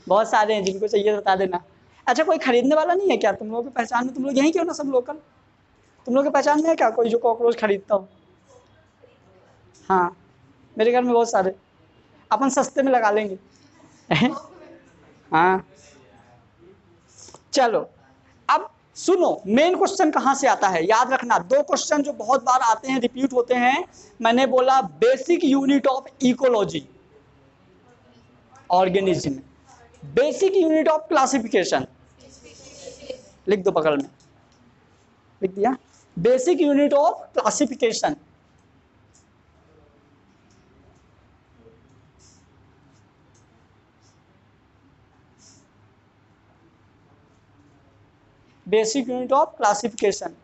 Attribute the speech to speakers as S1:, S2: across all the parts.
S1: बहुत सारे हैं, जिनको चाहिए बता देना। अच्छा, कोई खरीदने वाला नहीं है क्या तुम लोगों की पहचान में? तुम लोग यहीं क्यों ना, सब लोकल। तुम लोग की पहचान में है क्या कोई जो कॉकरोच खरीदता हो? हाँ, मेरे घर में बहुत सारे, अपन सस्ते में लगा लेंगे। हाँ, चलो अब सुनो, मेन क्वेश्चन कहां से आता है, याद रखना। दो क्वेश्चन जो बहुत बार आते हैं, रिपीट होते हैं। मैंने बोला basic unit of ecology, organism. Basic unit of classification, लिख दो बगल में, लिख दिया। Basic unit of classification, basic unit of classification.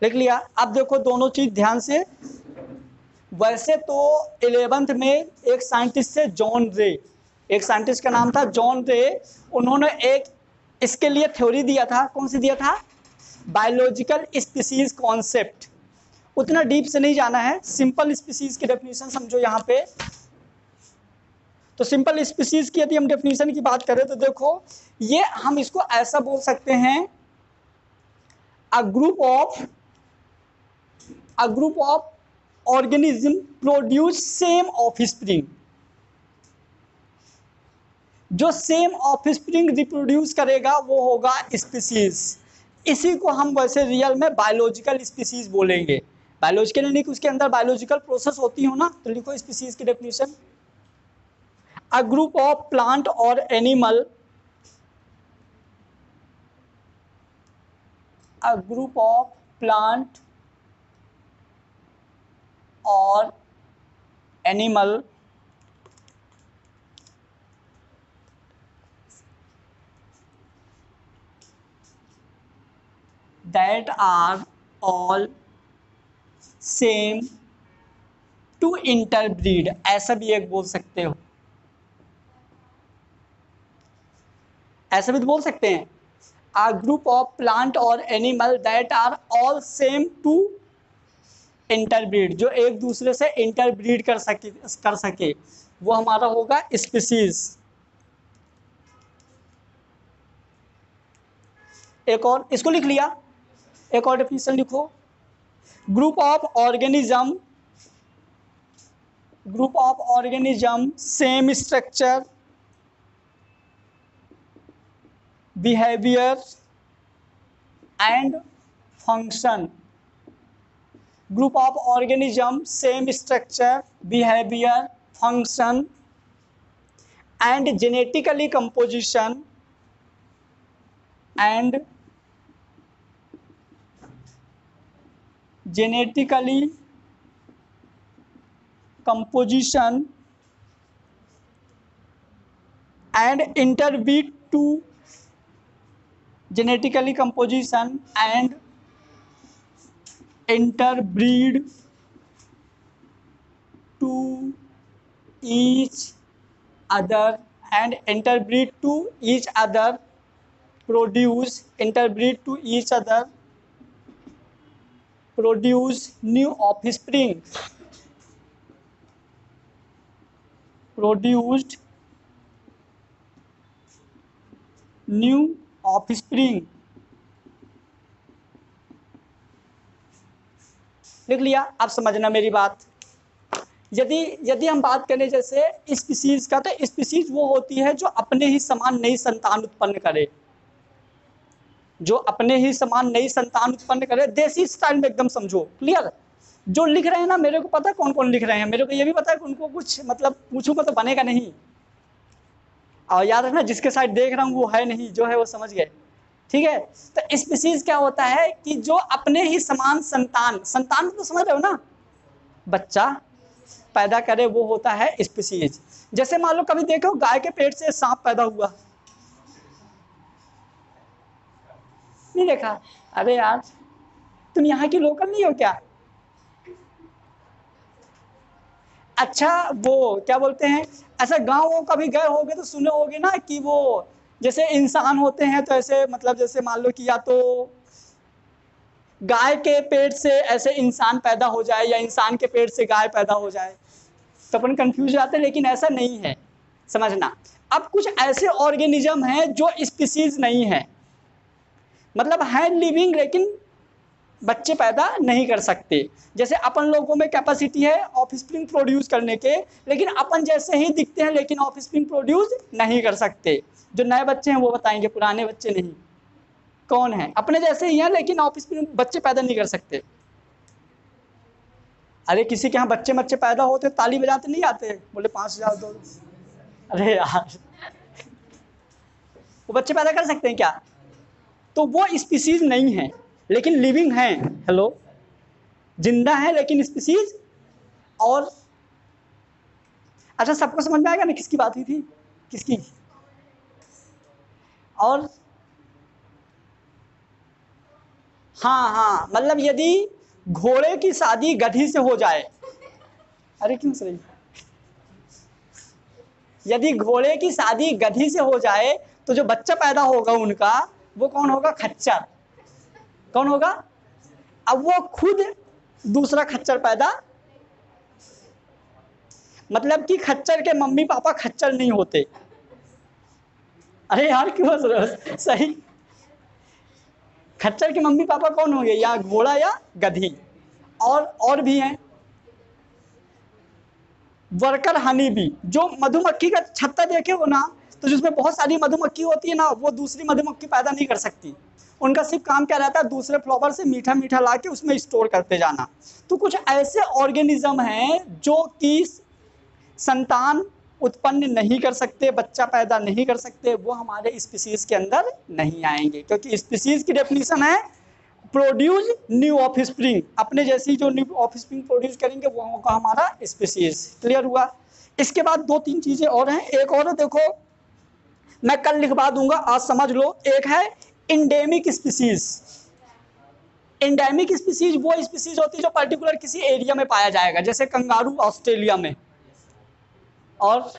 S1: लिख लिया? अब देखो दोनों चीज ध्यान से। वैसे तो 11th में एक साइंटिस्ट थे जॉन रे, एक साइंटिस्ट का नाम था जॉन रे। उन्होंने एक इसके लिए थ्योरी दिया था। कौन सी दिया था? Biological species concept. उतना डीप से नहीं जाना है, सिंपल स्पीसीज की डेफिनेशन समझो यहाँ पे। तो सिंपल स्पीसीज की यदि हम डेफिनेशन की बात करें तो देखो, ये हम इसको ऐसा बोल सकते हैं, अ group of organism produce same offspring. जो सेम ऑफस्प्रिंग रिप्रोड्यूस करेगा वो होगा स्पीसीज। इसी को हम वैसे रियल में बायोलॉजिकल स्पीसीज बोलेंगे। बायोलॉजिकल यानी कि उसके अंदर बायोलॉजिकल प्रोसेस होती हो ना, तो लिखो स्पीसीज की definition. A group of plant और animal, a group of plant और animal that are all same to interbreed, ऐसा भी एक बोल सकते हो, ऐसा भी तो बोल सकते हैं। a group of plant और animal that are all same to interbreed, जो एक दूसरे से इंटरब्रीड कर सके वो हमारा होगा स्पीसीज। एक और इसको लिख लिया, एक और डेफिनेशन लिखो। Group of organism same structure, behaviour and function. Group of organism same structure, behaviour, function and genetically composition and genetically composition and interbreed to genetically composition and interbreed to each other and interbreed to each other produce new offspring, produced new offspring। लिख लिया? अब समझना मेरी बात। यदि हम बात करें जैसे स्पीसीज का, तो स्पीसीज वो होती है जो अपने ही समान नई संतान उत्पन्न करे, जो अपने ही समान नई संतान उत्पन्न करे। देसी स्टाइल में एकदम समझो, क्लियर? जो लिख रहे हैं ना, मेरे को पता है कौन कौन लिख रहे हैं, मेरे को ये भी पता है कि उनको कुछ मतलब पूछूंगा तो बनेगा नहीं। और याद रखना, जिसके साइड देख रहा हूँ वो है नहीं, जो है वो समझ गए, ठीक है? तो स्पीसीज क्या होता है कि जो अपने ही समान संतान तो समझ रहे हो ना, बच्चा पैदा करे, वो होता है स्पीसीज। जैसे मान लो कभी देखो गाय के पेट से सांप पैदा हुआ, नहीं देखा? अरे यार, तुम यहाँ की लोकल नहीं हो क्या? अच्छा, वो क्या बोलते हैं, ऐसा गाँव कभी गए होगे तो सुने होगे ना कि वो जैसे इंसान होते हैं तो ऐसे मतलब जैसे मान लो कि या तो गाय के पेट से ऐसे इंसान पैदा हो जाए या इंसान के पेट से गाय पैदा हो जाए, तो अपन कंफ्यूज हो जाते हैं, लेकिन ऐसा नहीं है, समझना। अब कुछ ऐसे ऑर्गेनिज्म हैं जो स्पीसीज नहीं है, मतलब है लिविंग लेकिन बच्चे पैदा नहीं कर सकते। जैसे अपन लोगों में कैपेसिटी है ऑफस्प्रिंग प्रोड्यूस करने के, लेकिन अपन जैसे ही दिखते हैं लेकिन ऑफस्प्रिंग प्रोड्यूस नहीं कर सकते। जो नए बच्चे हैं वो बताएंगे, पुराने बच्चे नहीं। कौन है? अपने जैसे ही हैं लेकिन ऑफस्प्रिंग बच्चे पैदा नहीं कर सकते। अरे किसी के यहाँ बच्चे बच्चे पैदा होते ताली बजाते नहीं आते, बोले 5,000 दो। अरे यार, वो बच्चे पैदा कर सकते हैं क्या? तो वो स्पीसीज नहीं है लेकिन लिविंग है। हेलो, जिंदा है लेकिन स्पीसीज। और अच्छा, सबको समझ में आएगा ना किसकी बात हुई थी, किसकी? और हाँ, मतलब यदि घोड़े की शादी गधी से हो जाए, अरे क्यों सही, यदि घोड़े की शादी गधी से हो जाए तो जो बच्चा पैदा होगा उनका, वो कौन होगा? खच्चर। कौन होगा? अब वो खुद दूसरा खच्चर पैदा, मतलब कि खच्चर के मम्मी पापा खच्चर नहीं होते। अरे यार क्यों हंस रहे हो? सही, खच्चर के मम्मी पापा कौन होंगे? या घोड़ा या गधी। और भी हैं, वर्कर हनी बी, जो मधुमक्खी का छत्ता देखे हो ना, तो जिसमें बहुत सारी मधुमक्खी होती है ना, वो दूसरी मधुमक्खी पैदा नहीं कर सकती। उनका सिर्फ काम क्या रहता है? दूसरे फ्लावर से मीठा मीठा ला के उसमें स्टोर करते जाना। तो कुछ ऐसे ऑर्गेनिज्म हैं जो कि संतान उत्पन्न नहीं कर सकते, बच्चा पैदा नहीं कर सकते, वो हमारे स्पीसीज के अंदर नहीं आएंगे, क्योंकि स्पीसीज की डेफिनेशन है प्रोड्यूस न्यू ऑफस्प्रिंग। अपने जैसी जो न्यू ऑफस्प्रिंग प्रोड्यूस करेंगे वो होगा हमारा स्पीसीज। क्लियर हुआ? इसके बाद 2-3 चीजें और हैं। एक और देखो, मैं कल लिखवा दूंगा, आज समझ लो। एक है इंडेमिक स्पीसीज। इंडेमिक स्पीसीज वो स्पीसीज होती है जो पर्टिकुलर किसी एरिया में पाया जाएगा, जैसे कंगारू ऑस्ट्रेलिया में, और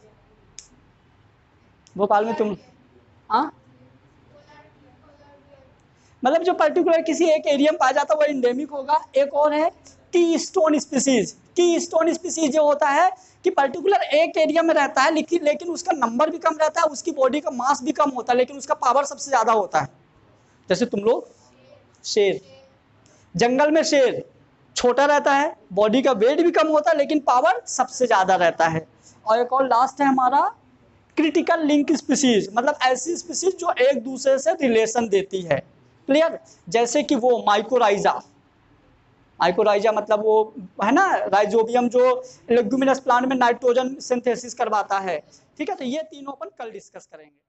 S1: भोपाल में तुम, हाँ, मतलब जो पर्टिकुलर किसी एक एरिया में पाया जाता है वो इंडेमिक होगा। एक और है T stone species. T stone species जो होता है कि पर्टिकुलर एक एरिया में रहता है, लेकिन उसका नंबर भी कम रहता है, उसकी बॉडी का मास भी कम होता है, लेकिन उसका पावर सबसे ज्यादा होता है। जैसे तुम लोग, शेर, जंगल में शेर छोटा रहता है, बॉडी का वेट भी कम होता है, लेकिन पावर सबसे ज्यादा रहता है। और एक और लास्ट है हमारा क्रिटिकल लिंक स्पीसीज, मतलब ऐसी स्पीसीज जो एक दूसरे से रिलेशन देती है। क्लियर? जैसे कि वो माइकोराइजा, माइकोराइजा मतलब वो है ना राइजोबियम, जो लेग्यूमिनस प्लांट में नाइट्रोजन सिंथेसिस करवाता है। ठीक है, तो ये तीनों अपन कल डिस्कस करेंगे।